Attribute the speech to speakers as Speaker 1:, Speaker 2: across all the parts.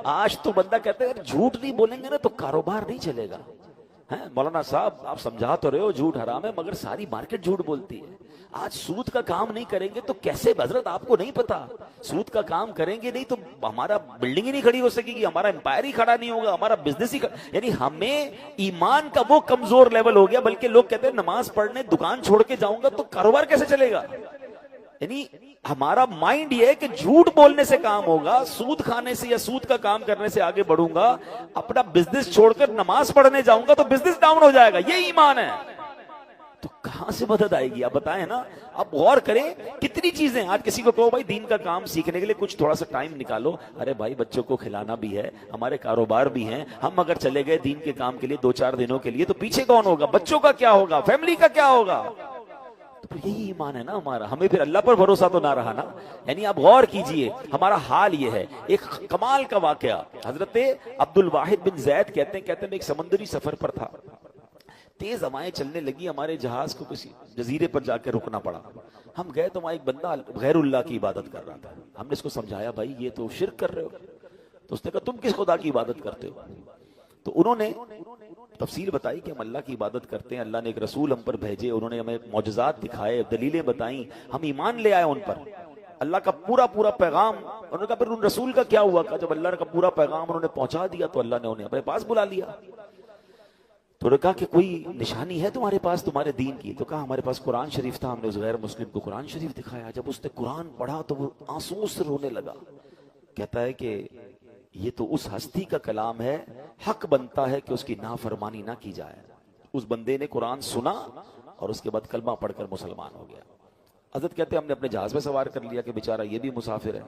Speaker 1: आज तो बंदा कहते हैं झूठ नहीं बोलेंगे ना तो कारोबार नहीं चलेगा। हैं मौलाना साहब आप समझा तो रहे हो झूठ हराम है, मगर सारी मार्केट झूठ बोलती है। आज सूद का काम नहीं करेंगे तो कैसे, हजरत आपको नहीं पता, सूद का काम करेंगे नहीं तो हमारा बिल्डिंग ही नहीं खड़ी हो सकेगी, हमारा एम्पायर ही खड़ा नहीं होगा, हमारा बिजनेस ही यानी हमें ईमान का वो कमजोर लेवल हो गया। बल्कि लोग कहते हैं नमाज पढ़ने दुकान छोड़ के जाऊंगा तो कारोबार कैसे चलेगा। यानी हमारा माइंड ये है कि झूठ बोलने से काम होगा, सूद खाने से या सूद का काम करने से आगे बढ़ूंगा, अपना बिजनेस छोड़कर नमाज पढ़ने जाऊंगा तो बिजनेस डाउन हो जाएगा, ये ईमान है। तो कहां से मदद आएगी आप बताएं ना। आप गौर करें कितनी चीजें, आज किसी को कहो भाई दीन का काम सीखने के लिए कुछ थोड़ा सा टाइम निकालो, अरे भाई बच्चों को खिलाना भी है, हमारे कारोबार भी हैं, हम अगर चले गए दीन के काम के लिए 2-4 दिनों के लिए तो पीछे कौन होगा, बच्चों का क्या होगा, फैमिली का क्या होगा। तो यही ईमान है ना हमारा, हमें फिर अल्लाह पर भरोसा तो ना रहा ना। यानी आप गौर कीजिए हमारा हाल ये है। एक कमाल का वाकया, हजरत अब्दुल वाहिद बिन जैद कहते हैं मैं एक समुद्री सफर पर था, तेज हवाएं चलने लगी, हमारे जहाज को किसी जजीरे पर जाकर रुकना पड़ा। हम गए तो वहां एक बंदा गैरुल्लाह की इबादत कर रहा था। हमने इसको समझाया भाई ये तो शिर्क कर रहे हो। तो उसने कहा तुम किस खुदा की इबादत करते हो। तो उन्होंने तफसील बताई कि हम अल्लाह की इबादत करते हैं, अल्लाह ने एक रसूल हम पर भेजे, उन्होंने हमें मौजज़ात दिखाए, दलीलें बताई, हम ईमान ले आए उन पर, अल्लाह का पूरा पैगाम। उन्होंने कहा फिर उन रसूल का क्या हुआ। कहा जब अल्लाह का पूरा पैगाम उन्होंने पहुंचा दिया तो अल्लाह ने उन्हें अपने पास बुला लिया। तो उन्होंने कहा कि कोई निशानी है तुम्हारे पास तुम्हारे दीन की। तो कहा हमारे पास कुरान शरीफ था, हमने उस गैर मुस्लिम को कुरान शरीफ दिखाया। जब उसने कुरान पढ़ा तो वो आंसुओं से रोने लगा। कहता है कि ये तो उस हस्ती का कलाम है, हक बनता है कि उसकी नाफरमानी ना की जाए। उस बंदे ने कुरान सुना और उसके बाद कलमा पढ़कर मुसलमान हो गया। हजरत कहते हमने अपने जहाज में सवार कर लिया कि बेचारा ये भी मुसाफिर है।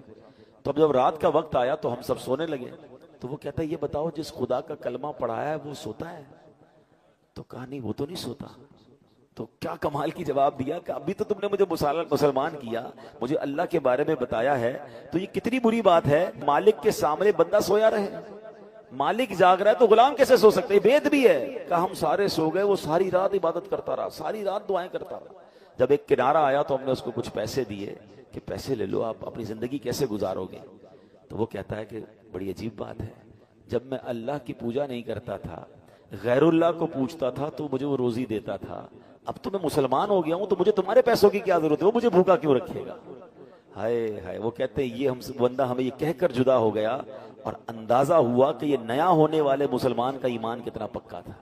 Speaker 1: तो अब जब रात का वक्त आया तो हम सब सोने लगे। तो वो कहता है ये बताओ जिस खुदा का कलमा पढ़ाया है वो सोता है। तो कहा नहीं वो तो नहीं सोता। तो क्या कमाल की जवाब दिया कि अभी तो तुमने मुझे मुसलमान किया, मुझे अल्लाह के बारे में बताया है, तो ये कितनी बुरी बात है मालिक के सामने बंदा सोया रहे। मालिक जाग रहा है तो गुलाम कैसे सो सकते हैं, वेद भी है। कहा हम सारे सो गए, वो सारी रात इबादत करता रहा, सारी रात दुआएं करता रहा। जब एक किनारा आया तो हमने उसको कुछ पैसे दिए कि पैसे ले लो, आप अपनी जिंदगी कैसे गुजारोगे। तो वो कहता है कि बड़ी अजीब बात है, जब मैं अल्लाह की पूजा नहीं करता था, गैरुल्लाह को पूछता था तो मुझे वो रोजी देता था, अब तो मैं मुसलमान हो गया हूं तो मुझे तुम्हारे पैसों की क्या जरूरत है, वो मुझे भूखा क्यों रखेगा। हाय हाय। वो कहते हैं ये हम बंदा हमें ये कहकर जुदा हो गया और अंदाजा हुआ कि ये नया होने वाले मुसलमान का ईमान कितना पक्का था।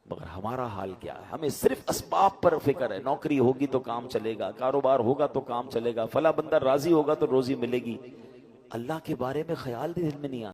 Speaker 1: मगर हमारा हाल क्या है, हमें सिर्फ असबाब पर फिक्र है। नौकरी होगी तो काम चलेगा, कारोबार होगा तो काम चलेगा, फला बंदा राजी होगा तो रोजी मिलेगी। अल्लाह के बारे में ख्याल भी दिल में नहीं आता।